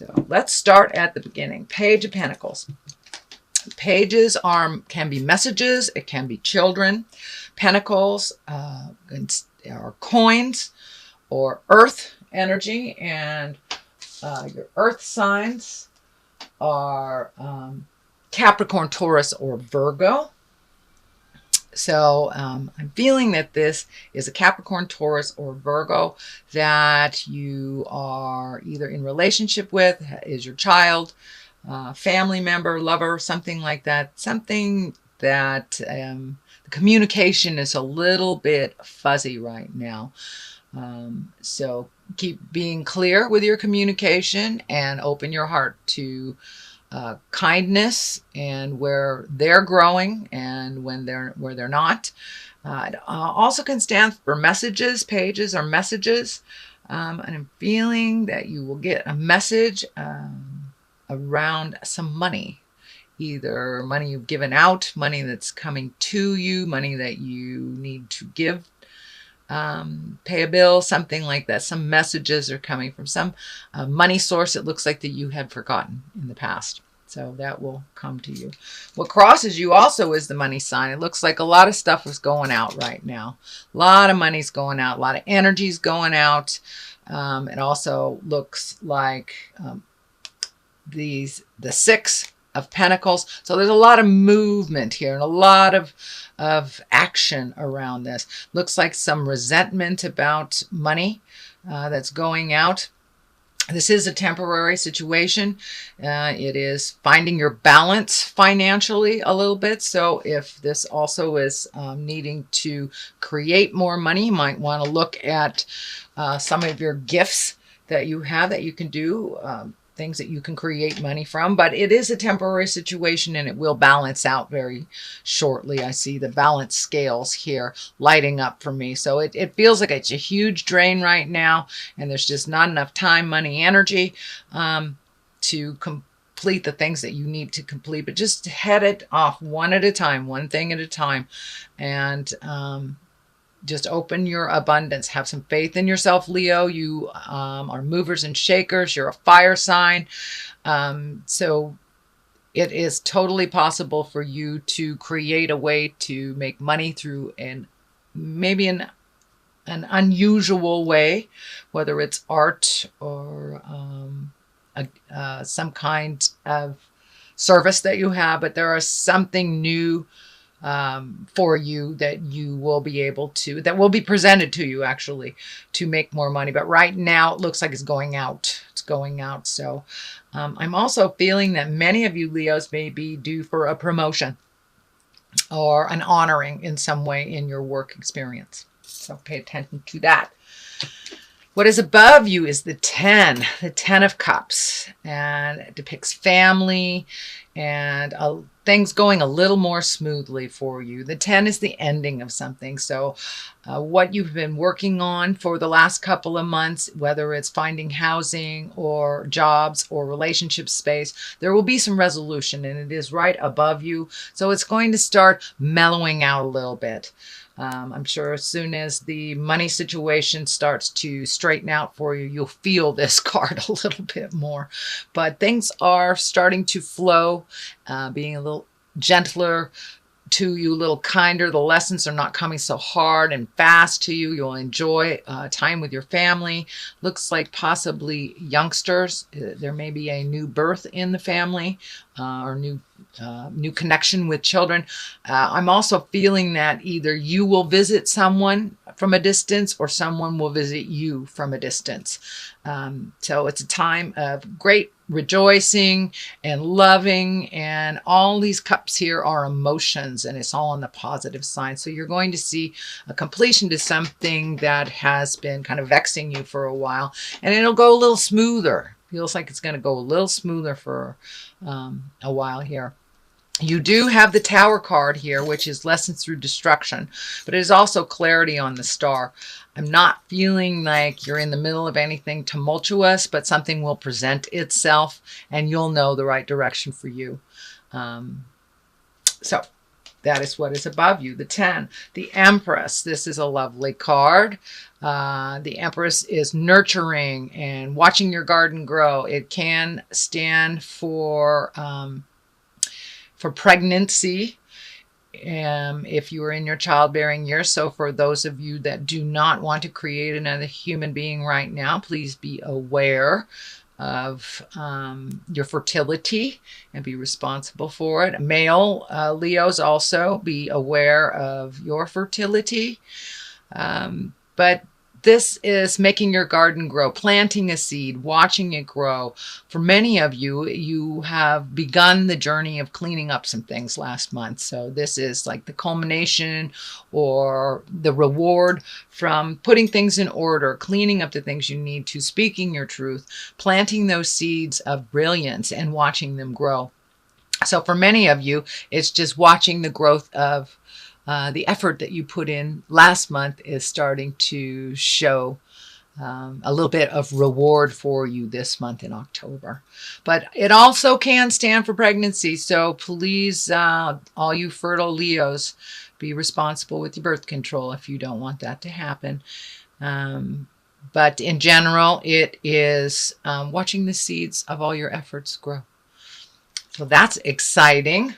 So let's start at the beginning. Page of Pentacles. Pages can be messages. It can be children. Pentacles are coins or earth energy. And your earth signs are Capricorn, Taurus, or Virgo. So I'm feeling that this is a Capricorn, Taurus, or Virgo that you are either in relationship with, is your child, family member, lover, something like that. Something that the communication is a little bit fuzzy right now. So keep being clear with your communication and open your heart to kindness and where they're growing and where they're not. It also can stand for messages. Pages are messages. And I'm feeling that you will get a message around some money. Either money you've given out, money that's coming to you, money that you need to give, pay a bill, something like that. Some messages are coming from some money source it looks like that you had forgotten in the past. So that will come to you. What crosses you also is the money sign. It looks like a lot of stuff is going out right now. A lot of money's going out. A lot of energy's going out. It also looks like the Six of Pentacles. So there's a lot of movement here and a lot of action around this. Looks like some resentment about money that's going out. This is a temporary situation. It is finding your balance financially a little bit. So if this also is needing to create more money, you might want to look at some of your gifts that you have that you can do, things that you can create money from. But it is a temporary situation and it will balance out very shortly. I see the balance scales here lighting up for me. So it feels like it's a huge drain right now and there's just not enough time, money, energy to complete the things that you need to complete. But just head it off one at a time, one thing at a time. And just open your abundance. Have some faith in yourself, Leo. You are movers and shakers. You're a fire sign. So it is totally possible for you to create a way to make money through maybe an unusual way, whether it's art or some kind of service that you have. But there is something new for you that you will be able to, that will be presented to you actually to make more money. But right now it looks like it's going out. It's going out. So I'm also feeling that many of you Leos may be due for a promotion or an honoring in some way in your work experience. So pay attention to that. What is above you is the 10 of Cups, and it depicts family and things going a little more smoothly for you. The 10 is the ending of something. So what you've been working on for the last couple of months, whether it's finding housing or jobs or relationship space, there will be some resolution and it is right above you. So it's going to start mellowing out a little bit. I'm sure as soon as the money situation starts to straighten out for you, you'll feel this card a little bit more. But things are starting to flow, being a little gentler to you, a little kinder. The lessons are not coming so hard and fast to you. You'll enjoy time with your family. Looks like possibly youngsters. There may be a new birth in the family or new connection with children. I'm also feeling that either you will visit someone from a distance or someone will visit you from a distance. So it's a time of great rejoicing and loving, and all these cups here are emotions, and it's all on the positive side. So you're going to see a completion to something that has been kind of vexing you for a while, and it'll go a little smoother. Feels like it's going to go a little smoother for a while here. You do have the Tower card here, which is lessons through destruction, but it is also clarity on the Star. I'm not feeling like you're in the middle of anything tumultuous, but something will present itself and you'll know the right direction for you. So That is what is above you. The 10, the Empress. This is a lovely card. The Empress is nurturing and watching your garden grow. It can stand for pregnancy. If you are in your childbearing years. So for those of you that do not want to create another human being right now, please be aware of your fertility and be responsible for it. Male Leos, also be aware of your fertility. But this is making your garden grow, planting a seed, watching it grow. For many of you, you have begun the journey of cleaning up some things last month. So this is like the culmination or the reward from putting things in order, cleaning up the things you need to, speaking your truth, planting those seeds of brilliance and watching them grow. So for many of you, it's just watching the growth of the effort that you put in last month is starting to show a little bit of reward for you this month in October. But it also can stand for pregnancy. So please, all you fertile Leos, be responsible with your birth control if you don't want that to happen. But in general, it is watching the seeds of all your efforts grow. So that's exciting.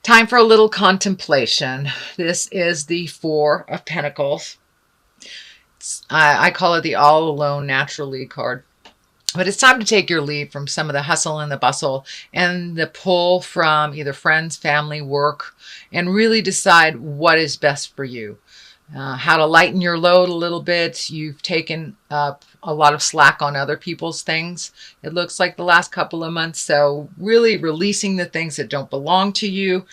Time for a little contemplation. This is the 4 of Pentacles. I call it the all alone naturally card. But it's time to take your leave from some of the hustle and the bustle and the pull from either friends, family, work, and really decide what is best for you. How to lighten your load a little bit. You've taken up a lot of slack on other people's things, it looks like, the last couple of months. So really releasing the things that don't belong to you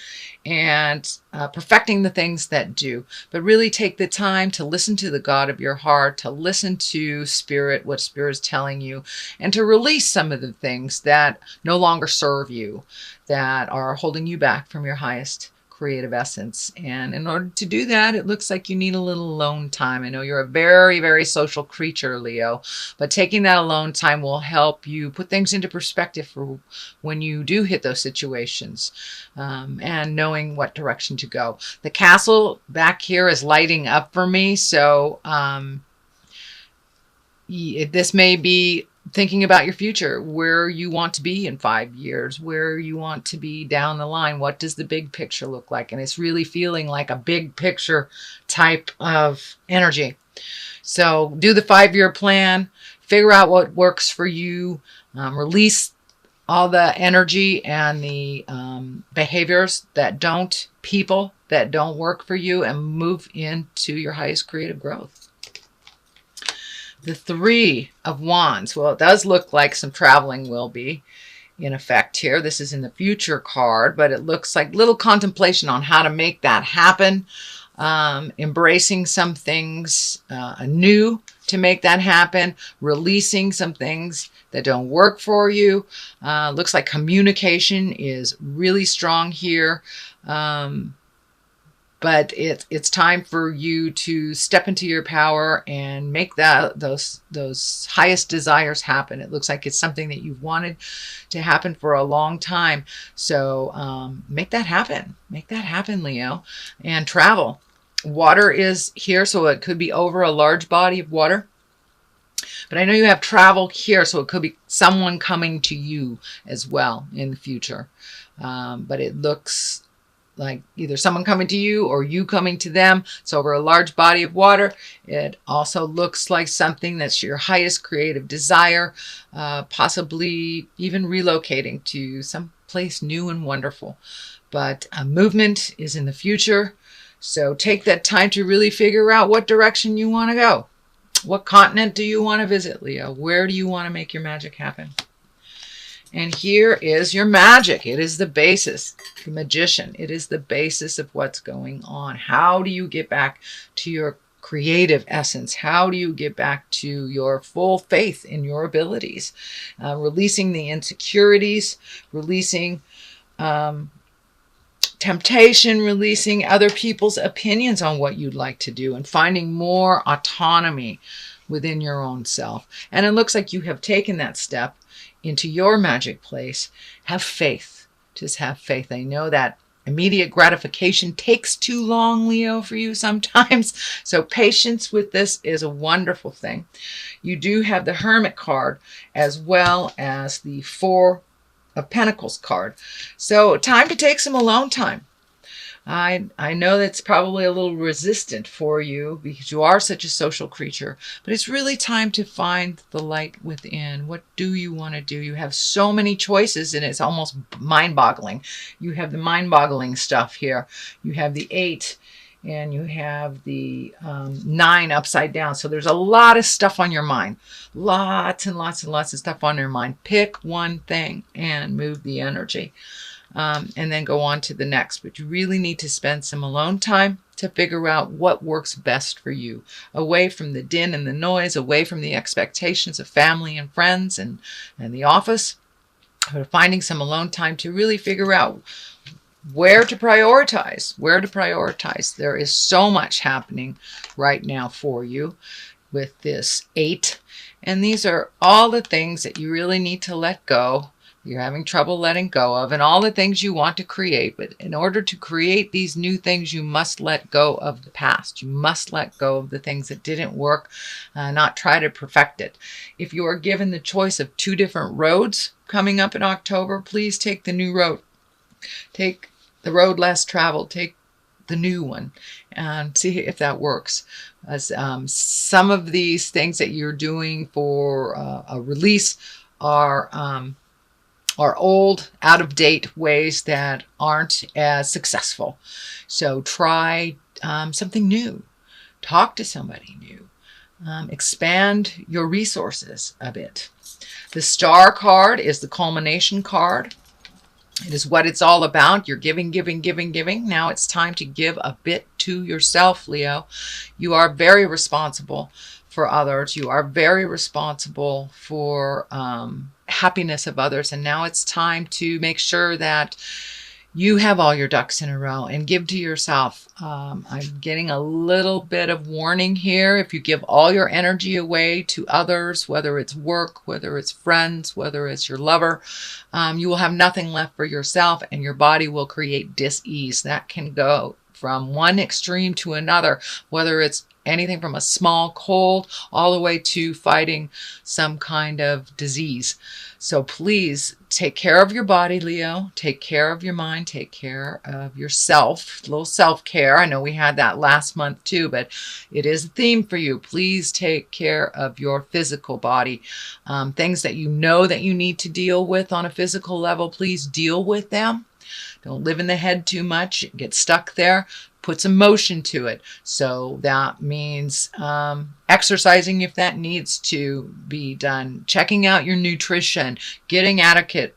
and perfecting the things that do. But really take the time to listen to the God of your heart, to listen to Spirit, what Spirit is telling you, and to release some of the things that no longer serve you, that are holding you back from your highest creative essence. And in order to do that, it looks like you need a little alone time. I know you're a very, very social creature, Leo, but taking that alone time will help you put things into perspective for when you do hit those situations, and knowing what direction to go. The castle back here is lighting up for me. So this may be thinking about your future, where you want to be in 5 years, where you want to be down the line. What does the big picture look like? And it's really feeling like a big picture type of energy. So do the 5-year plan, figure out what works for you, release all the energy and the behaviors that don't, people that don't work for you, and move into your highest creative growth. The 3 of Wands. Well, it does look like some traveling will be in effect here. This is in the future card, but it looks like little contemplation on how to make that happen. Embracing some things anew to make that happen. Releasing some things that don't work for you. Looks like communication is really strong here. But it's time for you to step into your power and make those highest desires happen. It looks like it's something that you've wanted to happen for a long time. So make that happen. Make that happen, Leo. And travel. Water is here, so it could be over a large body of water. But I know you have travel here, so it could be someone coming to you as well in the future. But it looks like either someone coming to you or you coming to them. It's over a large body of water. It also looks like something that's your highest creative desire, possibly even relocating to some place new and wonderful. But movement is in the future. So take that time to really figure out what direction you want to go. What continent do you want to visit, Leo? Where do you want to make your magic happen? And here is your magic. It is the basis, the magician. It is the basis of what's going on. How do you get back to your creative essence? How do you get back to your full faith in your abilities? Releasing the insecurities, releasing temptation, releasing other people's opinions on what you'd like to do, and finding more autonomy within your own self. And it looks like you have taken that step into your magic place. Have faith. Just have faith. I know that immediate gratification takes too long, Leo, for you sometimes. So patience with this is a wonderful thing. You do have the Hermit card as well as the Four of Pentacles card. So time to take some alone time. I know that's probably a little resistant for you because you are such a social creature, but it's really time to find the light within. What do you want to do? You have so many choices and it's almost mind-boggling. You have the mind-boggling stuff here. You have the 8 and you have the 9 upside down. So there's a lot of stuff on your mind. Lots and lots and lots of stuff on your mind. Pick one thing and move the energy. And then go on to the next. But you really need to spend some alone time to figure out what works best for you. Away from the din and the noise, away from the expectations of family and friends and the office. But finding some alone time to really figure out where to prioritize. Where to prioritize. There is so much happening right now for you with this 8. And these are all the things that you really need to let go. You're having trouble letting go of, and all the things you want to create. But in order to create these new things, you must let go of the past. You must let go of the things that didn't work, not try to perfect it. If you are given the choice of 2 different roads coming up in October, please take the new road. Take the road less traveled. Take the new one and see if that works. As some of these things that you're doing for a release are old, out-of-date ways that aren't as successful. So try something new. Talk to somebody new. Expand your resources a bit. The Star card is the culmination card. It is what it's all about. You're giving, giving, giving, giving. Now it's time to give a bit to yourself, Leo. You are very responsible for others. You are very responsible for happiness of others. And now it's time to make sure that you have all your ducks in a row and give to yourself. I'm getting a little bit of warning here. If you give all your energy away to others, whether it's work, whether it's friends, whether it's your lover, you will have nothing left for yourself and your body will create dis-ease. That can go from one extreme to another, whether it's anything from a small cold all the way to fighting some kind of disease. So please take care of your body, Leo. Take care of your mind. Take care of yourself. A little self-care. I know we had that last month too, but it is a theme for you. Please take care of your physical body. Things that you know that you need to deal with on a physical level, please deal with them. Don't live in the head too much. Get stuck there. Put some motion to it. So that means exercising if that needs to be done. Checking out your nutrition. Getting adequate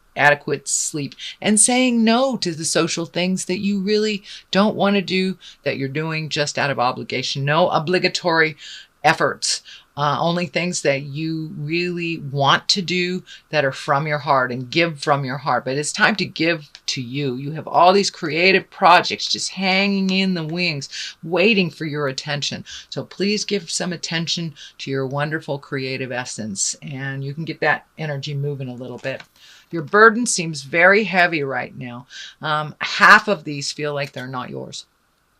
sleep. And saying no to the social things that you really don't want to do, that you're doing just out of obligation. No obligatory efforts. Only things that you really want to do that are from your heart, and give from your heart. But it's time to give to you. You have all these creative projects just hanging in the wings, waiting for your attention. So please give some attention to your wonderful creative essence, and you can get that energy moving a little bit. Your burden seems very heavy right now. Half of these feel like they're not yours.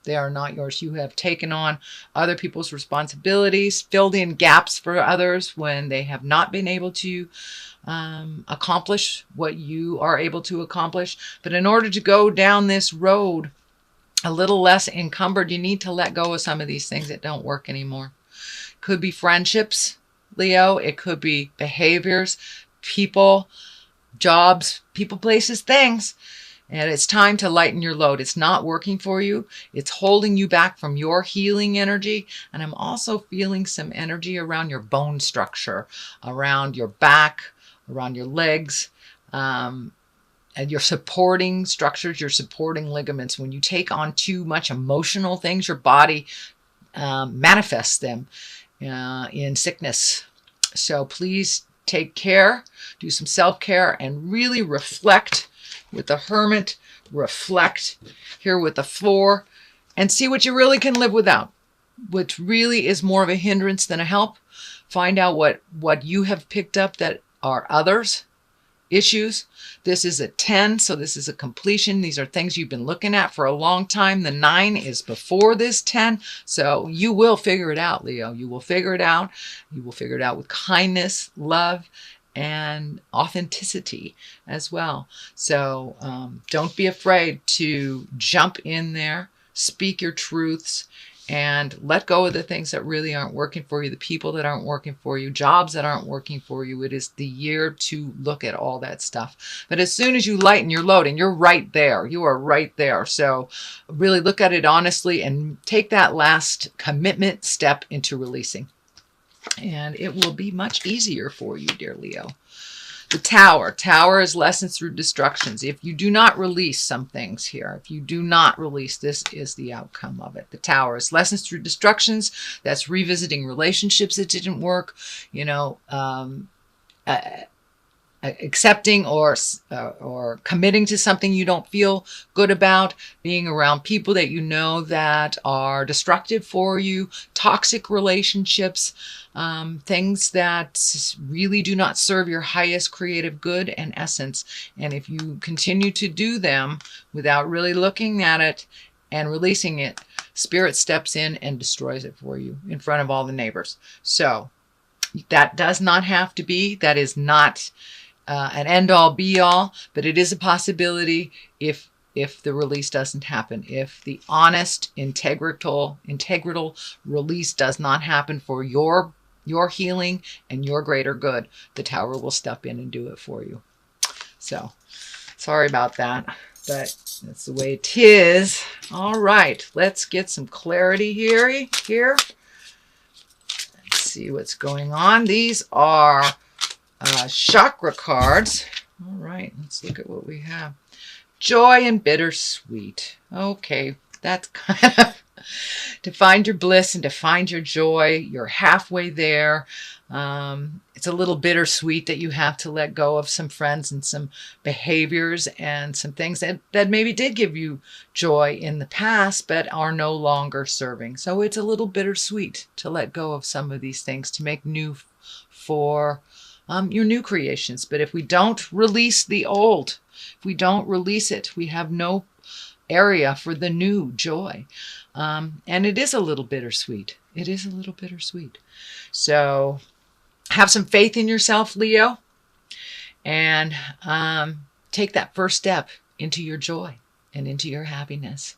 They are not yours. You have taken on other people's responsibilities, filled in gaps for others when they have not been able to accomplish what you are able to accomplish. But in order to go down this road a little less encumbered, you need to let go of some of these things that don't work anymore. Could be friendships, Leo. It could be behaviors, people, jobs, people, places, things. And it's time to lighten your load. It's not working for you. It's holding you back from your healing energy. And I'm also feeling some energy around your bone structure, around your back, around your legs, and your supporting structures, your supporting ligaments. When you take on too much emotional things, your body manifests them in sickness. So please take care, do some self-care, and really reflect with the Hermit. Reflect here with the 4 and see what you really can live without, which really is more of a hindrance than a help. Find out what you have picked up that are others issues. This is a 10, so this is a completion. These are things you've been looking at for a long time. The 9 is before this 10, so you will figure it out, Leo. You will figure it out. You will figure it out with kindness, love, and authenticity as well. So don't be afraid to jump in there, speak your truths, and let go of the things that really aren't working for you, the people that aren't working for you, jobs that aren't working for you. It is the year to look at all that stuff. But as soon as you lighten your load, and you're right there, you are right there. So really look at it honestly and take that last commitment step into releasing. And it will be much easier for you, dear Leo. The Tower. Tower is lessons through destructions. If you do not release some things here, if you do not release, this is the outcome of it. The Tower is lessons through destructions. That's revisiting relationships that didn't work, you know, accepting or committing to something you don't feel good about, being around people that you know that are destructive for you, toxic relationships, things that really do not serve your highest creative good and essence. And if you continue to do them without really looking at it and releasing it, Spirit steps in and destroys it for you in front of all the neighbors. So that does not have to be. That is not an end-all be-all, but it is a possibility if the release doesn't happen. If the honest, integral release does not happen for your healing and your greater good, the Tower will step in and do it for you. So, sorry about that, but that's the way it is. All right, let's get some clarity here. Let's see what's going on. These are chakra cards. All right, let's look at what we have. Joy and bittersweet. Okay, that's kind of to find your bliss and to find your joy. You're halfway there. It's a little bittersweet that you have to let go of some friends and some behaviors and some things that maybe did give you joy in the past but are no longer serving. So it's a little bittersweet to let go of some of these things to make new for your new creations. But if we don't release the old, if we don't release it, we have no area for the new joy. And it is a little bittersweet. It is a little bittersweet. So have some faith in yourself, Leo, and take that first step into your joy and into your happiness.